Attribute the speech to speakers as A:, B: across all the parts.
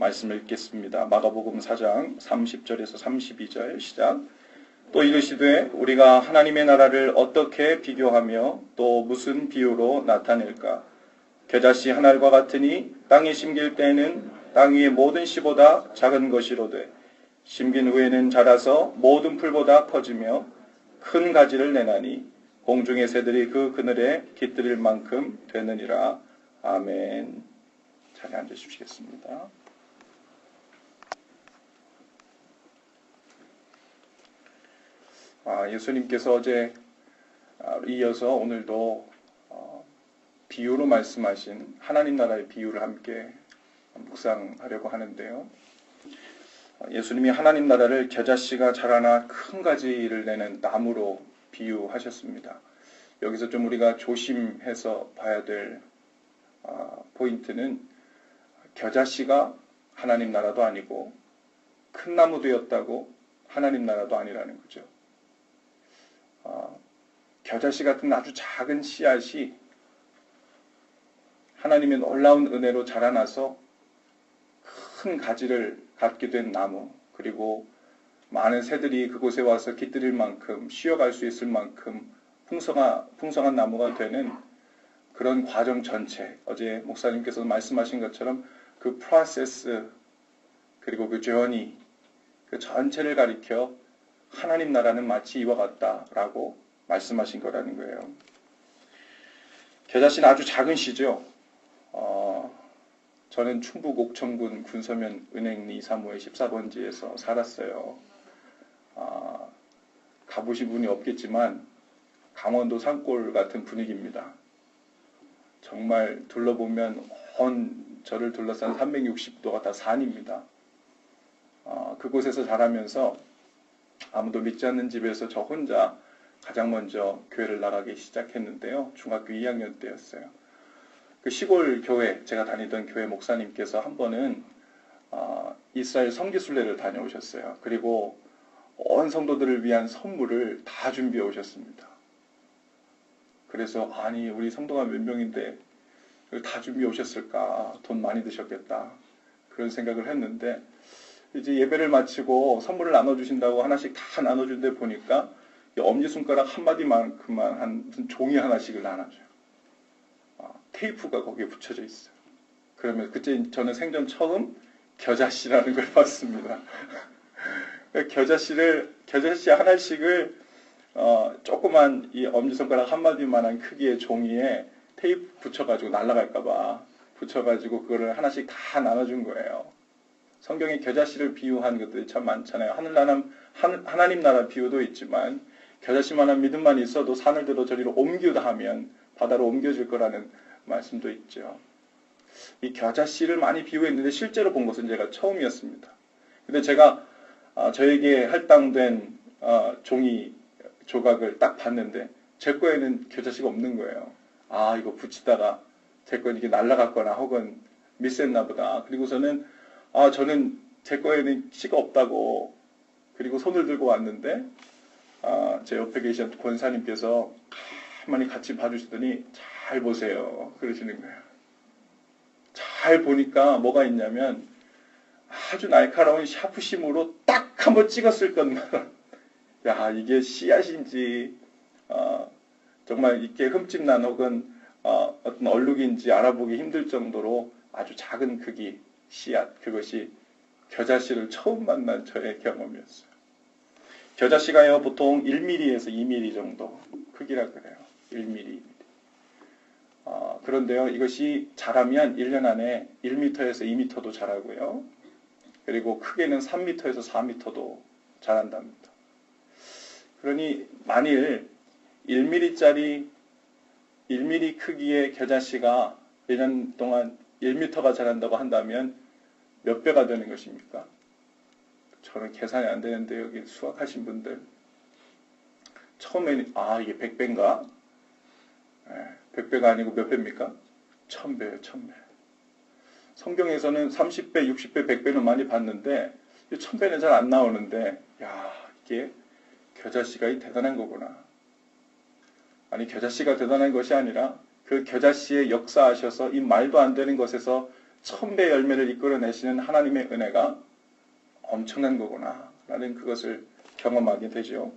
A: 말씀을 읽겠습니다. 마가복음 4장 30절에서 32절 시작. 또 이르시되 우리가 하나님의 나라를 어떻게 비교하며 또 무슨 비유로 나타낼까? 겨자씨 한 알과 같으니 땅에 심길 때에는 땅 위의 모든 씨보다 작은 것이로되 심긴 후에는 자라서 모든 풀보다 커지며 큰 가지를 내나니 공중의 새들이 그 그늘에 깃들일 만큼 되느니라. 아멘. 자리에 앉으시겠습니다. 예수님께서 어제 이어서 오늘도 비유로 말씀하신 하나님 나라의 비유를 함께 묵상하려고 하는데요. 예수님이 하나님 나라를 겨자씨가 자라나 큰 가지를 내는 나무로 비유하셨습니다. 여기서 좀 우리가 조심해서 봐야 될 포인트는 겨자씨가 하나님 나라도 아니고 큰 나무 되었다고 하나님 나라도 아니라는 거죠. 겨자씨 같은 아주 작은 씨앗이 하나님의 놀라운 은혜로 자라나서 큰 가지를 갖게 된 나무, 그리고 많은 새들이 그곳에 와서 깃들일 만큼 쉬어갈 수 있을 만큼 풍성한 나무가 되는 그런 과정 전체, 어제 목사님께서 말씀하신 것처럼 그 프로세스 그리고 그 journey, 그 전체를 가리켜 하나님 나라는 마치 이와 같다라고 말씀하신 거라는 거예요. 겨자씨는 아주 작은 씨죠. 저는 충북 옥천군 군서면 은행리 3호의 14번지에서 살았어요. 가보신 분이 없겠지만 강원도 산골 같은 분위기입니다. 정말 둘러보면 저를 둘러싼 360도가 다 산입니다. 그곳에서 자라면서 아무도 믿지 않는 집에서 저 혼자 가장 먼저 교회를 나가기 시작했는데요. 중학교 2학년 때였어요. 그 시골 교회, 제가 다니던 교회 목사님께서 한 번은 이스라엘 성지순례를 다녀오셨어요. 그리고 온 성도들을 위한 선물을 다 준비해 오셨습니다. 그래서 아니 우리 성도가 몇 명인데 다 준비해 오셨을까? 돈 많이 드셨겠다. 그런 생각을 했는데 이제 예배를 마치고 선물을 나눠주신다고 하나씩 다 나눠준데 보니까 엄지손가락 한마디만큼만 한 무슨 종이 하나씩을 나눠줘요. 테이프가 거기에 붙여져 있어요. 그러면 그때 저는 생전 처음 겨자씨라는 걸 봤습니다. 겨자씨 하나씩을 조그만 이 엄지손가락 한마디만한 크기의 종이에 테이프 붙여가지고 날아갈까봐 붙여가지고 그거를 하나씩 다 나눠준 거예요. 성경에 겨자씨를 비유한 것들이 참 많잖아요. 하나님 나라 비유도 있지만 겨자씨만한 믿음만 있어도 산을 들어 저리로 옮기다 하면 바다로 옮겨질 거라는 말씀도 있죠. 이 겨자씨를 많이 비유했는데 실제로 본 것은 제가 처음이었습니다. 근데 제가 저에게 할당된 종이 조각을 딱 봤는데 제 거에는 겨자씨가 없는 거예요. 이거 붙이다가 제 거는 이게 날아갔거나 혹은 미스했나 보다. 그리고서는 저는 제 거에는 씨가 없다고 그리고 손을 들고 왔는데 제 옆에 계신 권사님께서 가만히 같이 봐주시더니 잘 보세요 그러시는 거예요. 잘 보니까 뭐가 있냐면 아주 날카로운 샤프심으로 딱 한번 찍었을 것만 야 이게 씨앗인지 정말 이렇게 흠집난 혹은 어떤 얼룩인지 알아보기 힘들 정도로 아주 작은 크기 씨앗, 그것이 겨자씨를 처음 만난 저의 경험이었어요. 겨자씨가요 보통 1mm에서 2mm 정도 크기라 그래요. 1mm. 그런데요 이것이 자라면 1년 안에 1m에서 2m도 자라고요. 그리고 크게는 3m에서 4m도 자란답니다. 그러니 만일 1mm짜리 1mm 크기의 겨자씨가 1년 동안 1m가 자란다고 한다면 몇 배가 되는 것입니까? 저는 계산이 안 되는데 여기 수학하신 분들 처음에는 이게 100배인가? 100배가 아니고 몇 배입니까? 1000배예요. 1000배. 성경에서는 30배, 60배, 100배는 많이 봤는데 1000배는 잘 안 나오는데 이게 겨자씨가 대단한 거구나. 아니 겨자씨가 대단한 것이 아니라 그 겨자씨에 역사하셔서 이 말도 안 되는 것에서 1000배 열매를 이끌어내시는 하나님의 은혜가 엄청난 거구나 라는 그것을 경험하게 되죠.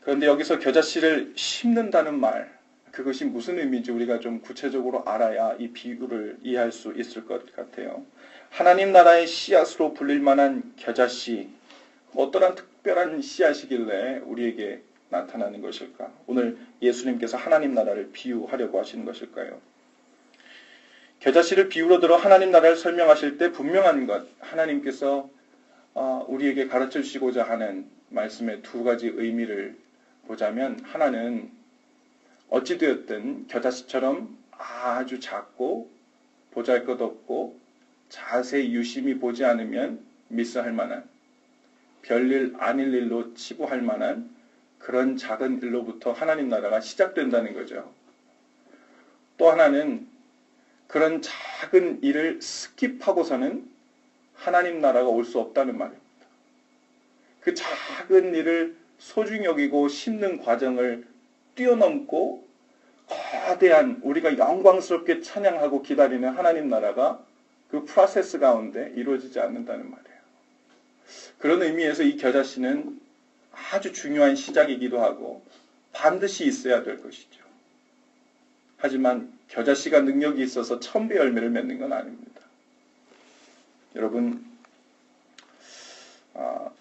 A: 그런데 여기서 겨자씨를 심는다는 말, 그것이 무슨 의미인지 우리가 좀 구체적으로 알아야 이 비유를 이해할 수 있을 것 같아요. 하나님 나라의 씨앗으로 불릴 만한 겨자씨, 어떠한 특별한 씨앗이길래 우리에게 나타나는 것일까? 오늘 예수님께서 하나님 나라를 비유하려고 하시는 것일까요? 겨자씨를 비유로 들어 하나님 나라를 설명하실 때 분명한 것, 하나님께서 우리에게 가르쳐 주시고자 하는 말씀의 두 가지 의미를 보자면, 하나는 어찌되었든 겨자씨처럼 아주 작고 보잘것없고 자세히 유심히 보지 않으면 미스할 만한, 별일 아닐 일로 치부할 만한 그런 작은 일로부터 하나님 나라가 시작된다는 거죠. 또 하나는 그런 작은 일을 스킵하고서는 하나님 나라가 올 수 없다는 말입니다. 그 작은 일을 소중히 여기고 심는 과정을 뛰어넘고 거대한, 우리가 영광스럽게 찬양하고 기다리는 하나님 나라가 그 프로세스 가운데 이루어지지 않는다는 말이에요. 그런 의미에서 이 겨자씨는 아주 중요한 시작이기도 하고 반드시 있어야 될 것이죠. 하지만 겨자씨가 능력이 있어서 1000배 열매를 맺는 건 아닙니다. 여러분,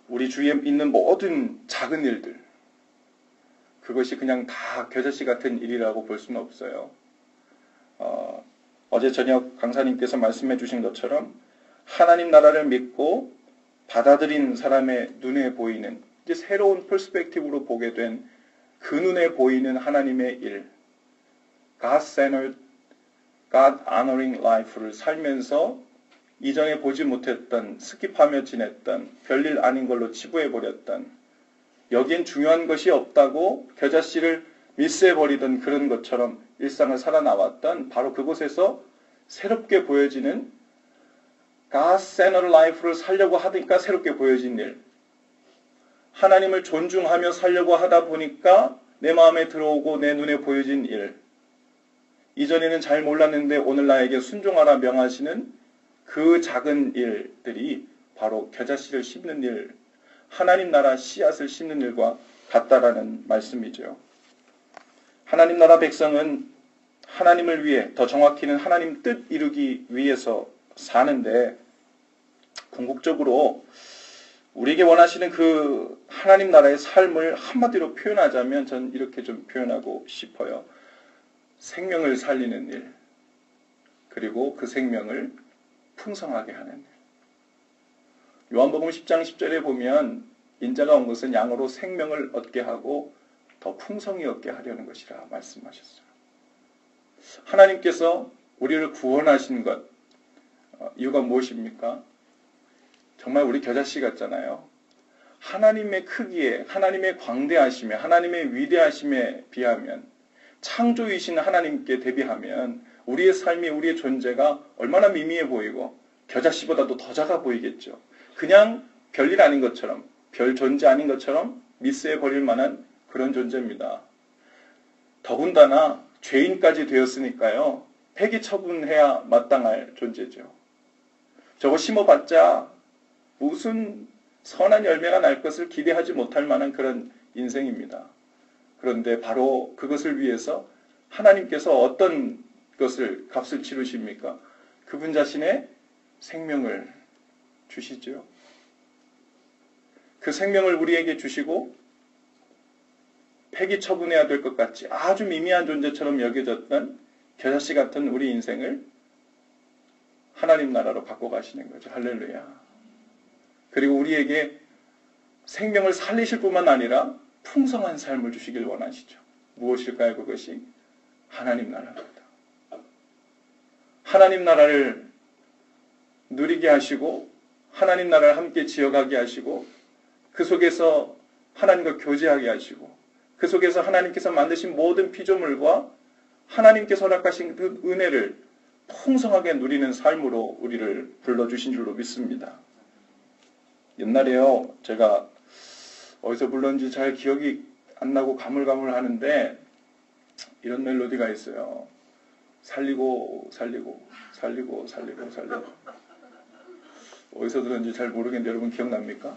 A: 우리 주위에 있는 모든 작은 일들, 그것이 그냥 다 겨자씨 같은 일이라고 볼 수는 없어요. 어제 저녁 강사님께서 말씀해 주신 것처럼 하나님 나라를 믿고 받아들인 사람의 눈에 보이는, 이제 새로운 퍼스펙티브로 보게 된 그 눈에 보이는 하나님의 일, God-centered, God-honoring life를 살면서 이전에 보지 못했던, 스킵하며 지냈던, 별일 아닌 걸로 치부해버렸던, 여긴 중요한 것이 없다고 겨자씨를 미스해버리던 그런 것처럼 일상을 살아나왔던 바로 그곳에서 새롭게 보여지는 God-centered life를 살려고 하니까 새롭게 보여진 일, 하나님을 존중하며 살려고 하다 보니까 내 마음에 들어오고 내 눈에 보여진 일, 이전에는 잘 몰랐는데 오늘 나에게 순종하라 명하시는 그 작은 일들이 바로 겨자씨를 심는 일, 하나님 나라 씨앗을 심는 일과 같다라는 말씀이죠. 하나님 나라 백성은 하나님을 위해, 더 정확히는 하나님 뜻 이루기 위해서 사는데, 궁극적으로 우리에게 원하시는 그 하나님 나라의 삶을 한마디로 표현하자면 전 이렇게 좀 표현하고 싶어요. 생명을 살리는 일, 그리고 그 생명을 풍성하게 하는 일. 요한복음 10장 10절에 보면 인자가 온 것은 양으로 생명을 얻게 하고 더 풍성히 얻게 하려는 것이라 말씀하셨어요. 하나님께서 우리를 구원하신 것, 이유가 무엇입니까? 정말 우리 겨자씨 같잖아요. 하나님의 크기에, 하나님의 광대하심에, 하나님의 위대하심에 비하면, 창조이신 하나님께 대비하면 우리의 삶이, 우리의 존재가 얼마나 미미해 보이고 겨자씨보다도 더 작아 보이겠죠. 그냥 별일 아닌 것처럼, 별 존재 아닌 것처럼 미스해 버릴 만한 그런 존재입니다. 더군다나 죄인까지 되었으니까요, 폐기 처분해야 마땅할 존재죠. 저거 심어봤자 무슨 선한 열매가 날 것을 기대하지 못할 만한 그런 인생입니다. 그런데 바로 그것을 위해서 하나님께서 어떤 것을 값을 치르십니까? 그분 자신의 생명을 주시죠. 그 생명을 우리에게 주시고 폐기 처분해야 될 것 같이 아주 미미한 존재처럼 여겨졌던 겨자씨 같은 우리 인생을 하나님 나라로 갖고 가시는 거죠. 할렐루야. 그리고 우리에게 생명을 살리실 뿐만 아니라 풍성한 삶을 주시길 원하시죠. 무엇일까요? 그것이 하나님 나라입니다. 하나님 나라를 누리게 하시고 하나님 나라를 함께 지어가게 하시고 그 속에서 하나님과 교제하게 하시고 그 속에서 하나님께서 만드신 모든 피조물과 하나님께서 허락하신 그 은혜를 풍성하게 누리는 삶으로 우리를 불러주신 줄로 믿습니다. 옛날에요, 제가 어디서 불렀는지 잘 기억이 안 나고 가물가물하는데 이런 멜로디가 있어요. 살리고 살리고 살리고 살리고 살리고. 어디서 들었는지 잘 모르겠는데 여러분 기억납니까?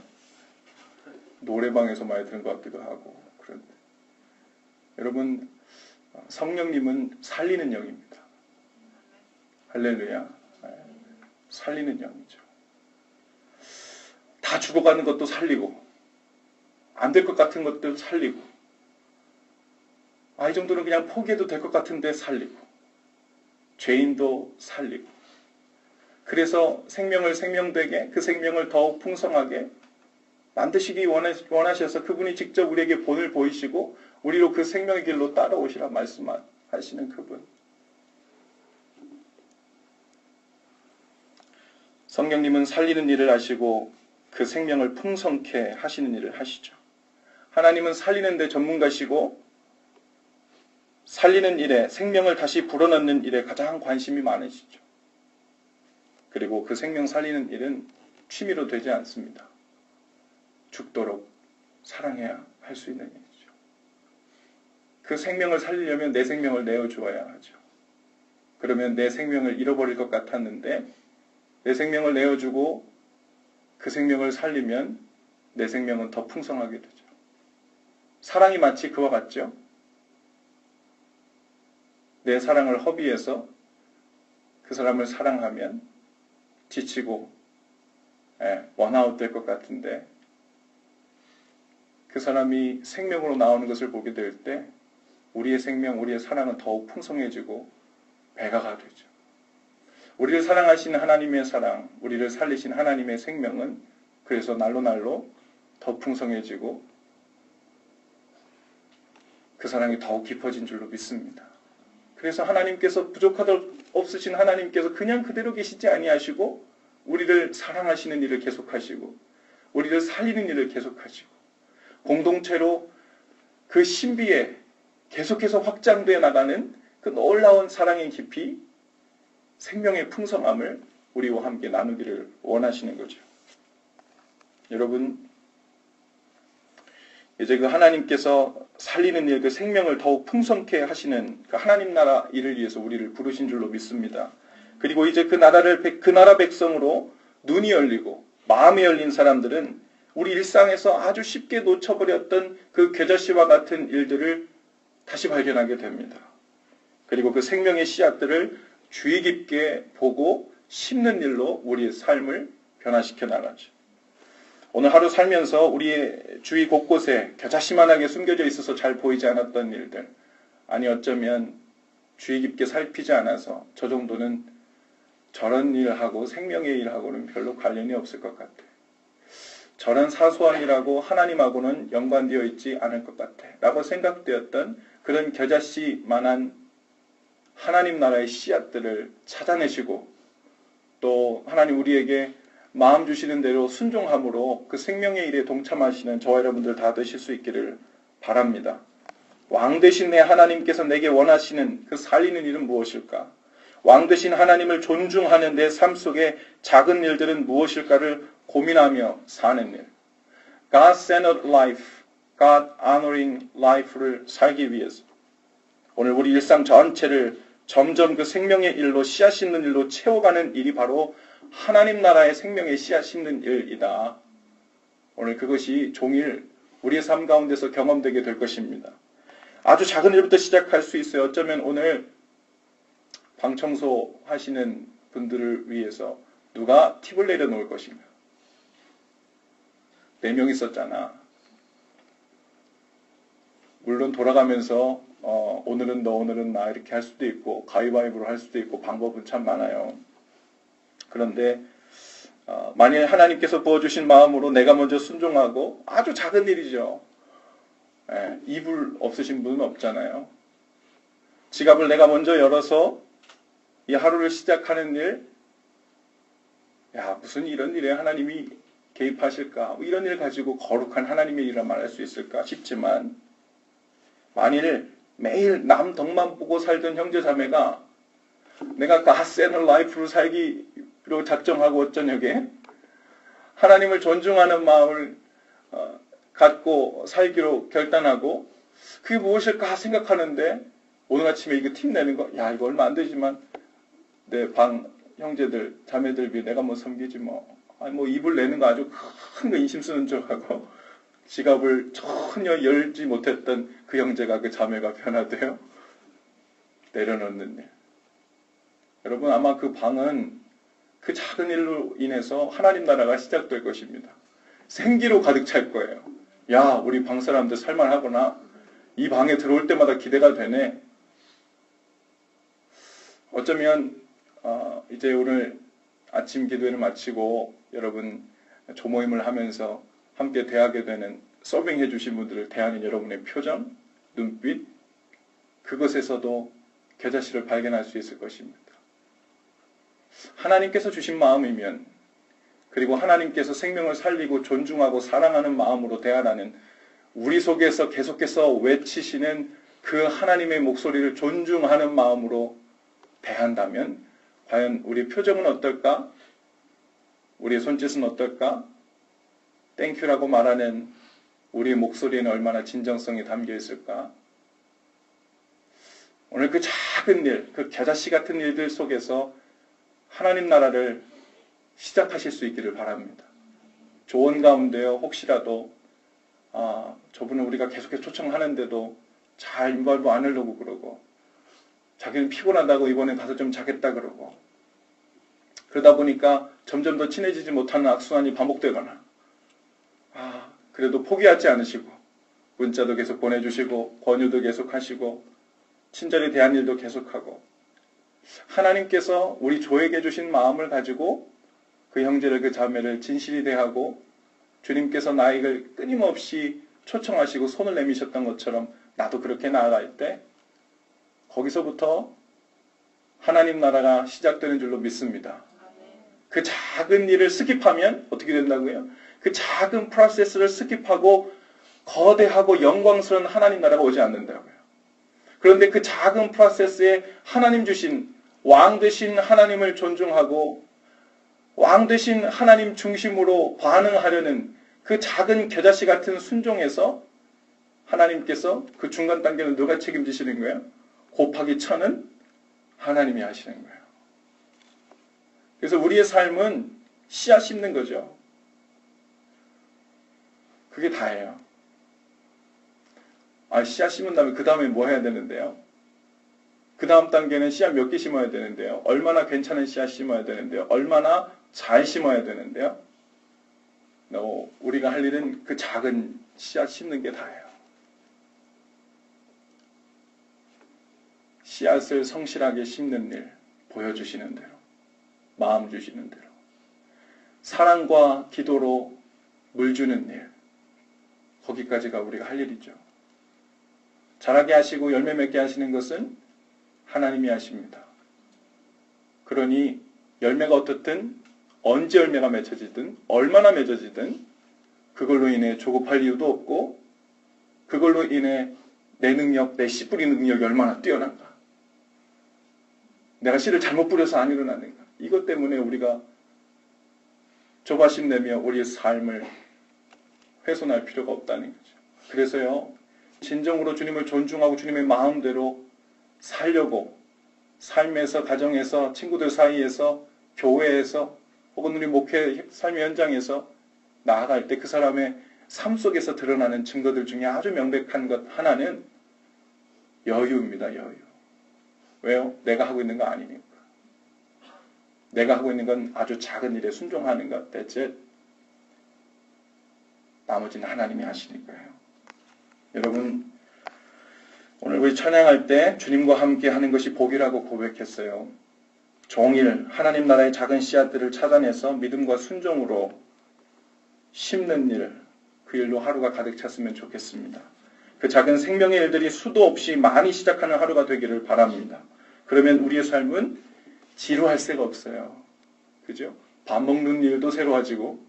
A: 노래방에서 많이 들은 것 같기도 하고. 그런데 여러분, 성령님은 살리는 영입니다. 할렐루야. 살리는 영이죠. 다 죽어가는 것도 살리고, 안 될 것 같은 것들 살리고, 이 정도는 그냥 포기해도 될 것 같은데 살리고, 죄인도 살리고, 그래서 생명을 생명되게, 그 생명을 더욱 풍성하게 만드시기 원하셔서 그분이 직접 우리에게 본을 보이시고 우리로 그 생명의 길로 따라오시라 말씀하시는 그분. 성령님은 살리는 일을 하시고 그 생명을 풍성케 하시는 일을 하시죠. 하나님은 살리는 데 전문가시고 살리는 일에, 생명을 다시 불어넣는 일에 가장 관심이 많으시죠. 그리고 그 생명 살리는 일은 취미로 되지 않습니다. 죽도록 사랑해야 할 수 있는 일이죠. 그 생명을 살리려면 내 생명을 내어주어야 하죠. 그러면 내 생명을 잃어버릴 것 같았는데 내 생명을 내어주고 그 생명을 살리면 내 생명은 더 풍성하게 되죠. 사랑이 마치 그와 같죠. 내 사랑을 허비해서 그 사람을 사랑하면 지치고 원아웃 될 것 같은데 그 사람이 생명으로 나오는 것을 보게 될 때 우리의 생명, 우리의 사랑은 더욱 풍성해지고 배가가 되죠. 우리를 사랑하시는 하나님의 사랑, 우리를 살리신 하나님의 생명은 그래서 날로 날로 더 풍성해지고 그 사랑이 더욱 깊어진 줄로 믿습니다. 그래서 하나님께서 부족하다 없으신 하나님께서 그냥 그대로 계시지 아니하시고 우리를 사랑하시는 일을 계속하시고 우리를 살리는 일을 계속하시고 공동체로 그 신비에 계속해서 확장되어 나가는 그 놀라운 사랑의 깊이, 생명의 풍성함을 우리와 함께 나누기를 원하시는 거죠. 여러분, 이제 그 하나님께서 살리는 일, 그 생명을 더욱 풍성케 하시는 그 하나님 나라 일을 위해서 우리를 부르신 줄로 믿습니다. 그리고 이제 그 나라 백성으로 눈이 열리고 마음이 열린 사람들은 우리 일상에서 아주 쉽게 놓쳐버렸던 그 겨자씨와 같은 일들을 다시 발견하게 됩니다. 그리고 그 생명의 씨앗들을 주의 깊게 보고 심는 일로 우리의 삶을 변화시켜 나가죠. 오늘 하루 살면서 우리의 주위 곳곳에 겨자씨만하게 숨겨져 있어서 잘 보이지 않았던 일들, 아니 어쩌면 주의 깊게 살피지 않아서 저 정도는 저런 일하고 생명의 일하고는 별로 관련이 없을 것 같아. 저런 사소한 일하고 하나님하고는 연관되어 있지 않을 것 같아 라고 생각되었던 그런 겨자씨만한 하나님 나라의 씨앗들을 찾아내시고 또 하나님 우리에게 마음 주시는 대로 순종함으로 그 생명의 일에 동참하시는 저와 여러분들 다 되실 수 있기를 바랍니다. 왕 되신 내 하나님께서 내게 원하시는 그 살리는 일은 무엇일까? 왕 되신 하나님을 존중하는 내 삶 속에 작은 일들은 무엇일까를 고민하며 사는 일. God-centered life, God-honoring life를 살기 위해서 오늘 우리 일상 전체를 점점 그 생명의 일로 씨앗 심는 일로 채워가는 일이 바로 하나님 나라의 생명의 씨앗 심는 일이다. 오늘 그것이 종일 우리의 삶 가운데서 경험되게 될 것입니다. 아주 작은 일부터 시작할 수 있어요. 어쩌면 오늘 방 청소하시는 분들을 위해서 누가 팁을 내려놓을 것인가? 4명 있었잖아. 물론 돌아가면서 오늘은 너 오늘은 나 이렇게 할 수도 있고 가위바위보로 할 수도 있고 방법은 참 많아요. 그런데 만일 하나님께서 부어주신 마음으로 내가 먼저 순종하고 아주 작은 일이죠. 이불 없으신 분은 없잖아요. 지갑을 내가 먼저 열어서 이 하루를 시작하는 일, 무슨 이런 일에 하나님이 개입하실까? 이런 일 가지고 거룩한 하나님의 일이라 말할 수 있을까 싶지만 만일 매일 남 덕만 보고 살던 형제 자매가 내가 God-centered life로 살기로 작정하고 저녁에 하나님을 존중하는 마음을 갖고 살기로 결단하고 그게 무엇일까 생각하는데 오늘 아침에 이거 팀 내는 거, 야, 이거 얼마 안 되지만 내 방 형제들, 자매들 위해 내가 뭐 섬기지 뭐. 아니 뭐 입을 내는 거 아주 큰 거 인심 쓰는 척하고 지갑을 전혀 열지 못했던 그 형제가 그 자매가 변화돼요. 내려놓는 일. 여러분 아마 그 방은 그 작은 일로 인해서 하나님 나라가 시작될 것입니다. 생기로 가득 찰 거예요. 야, 우리 방 사람들 살만하구나. 이 방에 들어올 때마다 기대가 되네. 어쩌면 이제 오늘 아침 기도회를 마치고 여러분 조모임을 하면서 함께 대하게 되는 서빙해 주신 분들을 대하는 여러분의 표정, 눈빛, 그것에서도 겨자씨를 발견할 수 있을 것입니다. 하나님께서 주신 마음이면, 그리고 하나님께서 생명을 살리고 존중하고 사랑하는 마음으로 대하라는 우리 속에서 계속해서 외치시는 그 하나님의 목소리를 존중하는 마음으로 대한다면 과연 우리 표정은 어떨까? 우리의 손짓은 어떨까? 땡큐라고 말하는 우리의 목소리에는 얼마나 진정성이 담겨 있을까? 오늘 그 작은 일, 그 겨자씨 같은 일들 속에서 하나님 나라를 시작하실 수 있기를 바랍니다. 조언 가운데요, 혹시라도 저분은 우리가 계속해서 초청하는데도 잘 인발도 안 하려고 그러고 자기는 피곤하다고 이번에 가서 좀 자겠다 그러고 그러다 보니까 점점 더 친해지지 못하는 악순환이 반복되거나 그래도 포기하지 않으시고 문자도 계속 보내주시고 권유도 계속 하시고 친절히 대한 일도 계속하고 하나님께서 우리 조에게 주신 마음을 가지고 그 형제를 그 자매를 진실히 대하고 주님께서 나에게 끊임없이 초청하시고 손을 내미셨던 것처럼 나도 그렇게 나아갈 때 거기서부터 하나님 나라가 시작되는 줄로 믿습니다. 그 작은 일을 스킵하면 어떻게 된다고요? 그 작은 프로세스를 스킵하고 거대하고 영광스러운 하나님 나라가 오지 않는다고요. 그런데 그 작은 프로세스에 하나님 주신 왕 되신 하나님을 존중하고 왕 되신 하나님 중심으로 반응하려는 그 작은 겨자씨 같은 순종에서 하나님께서 그 중간 단계는 누가 책임지시는 거예요? 곱하기 1000은 하나님이 하시는 거예요. 그래서 우리의 삶은 씨앗 심는 거죠. 그게 다예요. 씨앗 심은 다음에 그 다음에 뭐 해야 되는데요? 그 다음 단계는 씨앗 몇 개 심어야 되는데요? 얼마나 괜찮은 씨앗 심어야 되는데요? 얼마나 잘 심어야 되는데요? 우리가 할 일은 그 작은 씨앗 심는 게 다예요. 씨앗을 성실하게 심는 일, 보여주시는 대로, 마음 주시는 대로, 사랑과 기도로 물 주는 일, 거기까지가 우리가 할 일이죠. 자라게 하시고 열매 맺게 하시는 것은 하나님이 하십니다. 그러니 열매가 어떻든 언제 열매가 맺어지든 얼마나 맺어지든 그걸로 인해 조급할 이유도 없고 그걸로 인해 내 능력, 내 씨 뿌리는 능력이 얼마나 뛰어난가. 내가 씨를 잘못 뿌려서 안 일어나는가. 이것 때문에 우리가 조바심 내며 우리의 삶을 훼손할 필요가 없다는 거죠. 그래서요, 진정으로 주님을 존중하고 주님의 마음대로 살려고 삶에서, 가정에서, 친구들 사이에서, 교회에서 혹은 우리 목회 삶의 현장에서 나아갈 때 그 사람의 삶 속에서 드러나는 증거들 중에 아주 명백한 것 하나는 여유입니다. 여유. 왜요? 내가 하고 있는 거 아니니까. 내가 하고 있는 건 아주 작은 일에 순종하는 것. 대체 나머지는 하나님이 하시니까요. 여러분, 오늘 우리 찬양할 때 주님과 함께 하는 것이 복이라고 고백했어요. 종일 하나님 나라의 작은 씨앗들을 찾아내서 믿음과 순종으로 심는 일, 그 일로 하루가 가득 찼으면 좋겠습니다. 그 작은 생명의 일들이 수도 없이 많이 시작하는 하루가 되기를 바랍니다. 그러면 우리의 삶은 지루할 새가 없어요. 그죠? 밥 먹는 일도 새로워지고,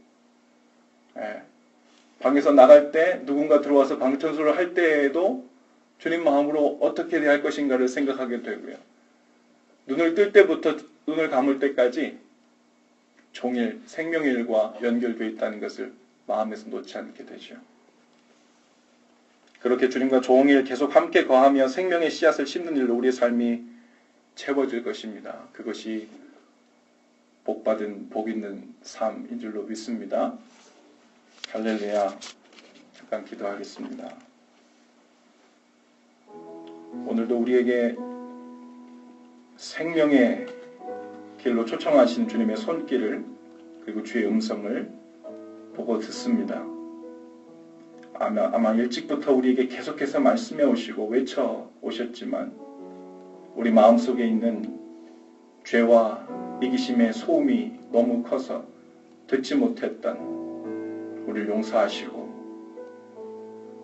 A: 방에서 나갈 때 누군가 들어와서 방청소를 할 때에도 주님 마음으로 어떻게 대할 것인가를 생각하게 되고요. 눈을 뜰 때부터 눈을 감을 때까지 종일 생명의 일과 연결되어 있다는 것을 마음에서 놓지 않게 되죠. 그렇게 주님과 종일 계속 함께 거하며 생명의 씨앗을 심는 일로 우리의 삶이 채워질 것입니다. 그것이 복받은 복 있는 삶인 줄로 믿습니다. 할렐루야. 잠깐 기도하겠습니다. 오늘도 우리에게 생명의 길로 초청하신 주님의 손길을 그리고 주의 음성을 보고 듣습니다. 아마 일찍부터 우리에게 계속해서 말씀해 오시고 외쳐 오셨지만 우리 마음속에 있는 죄와 이기심의 소음이 너무 커서 듣지 못했던 우리를 용서하시고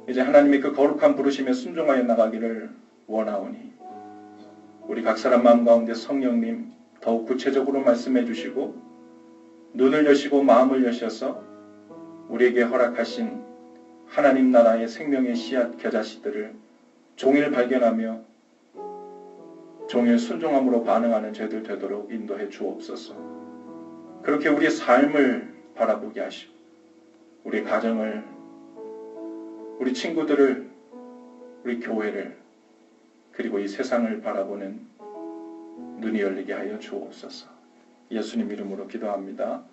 A: 이제 하나님의 그 거룩한 부르심에 순종하여 나가기를 원하오니 우리 각 사람 마음 가운데 성령님 더욱 구체적으로 말씀해 주시고 눈을 여시고 마음을 여셔서 우리에게 허락하신 하나님 나라의 생명의 씨앗 겨자씨들을 종일 발견하며 종일 순종함으로 반응하는 저희들 되도록 인도해 주옵소서. 그렇게 우리의 삶을 바라보게 하시고 우리 가정을, 우리 친구들을, 우리 교회를 그리고 이 세상을 바라보는 눈이 열리게 하여 주옵소서. 예수님 이름으로 기도합니다.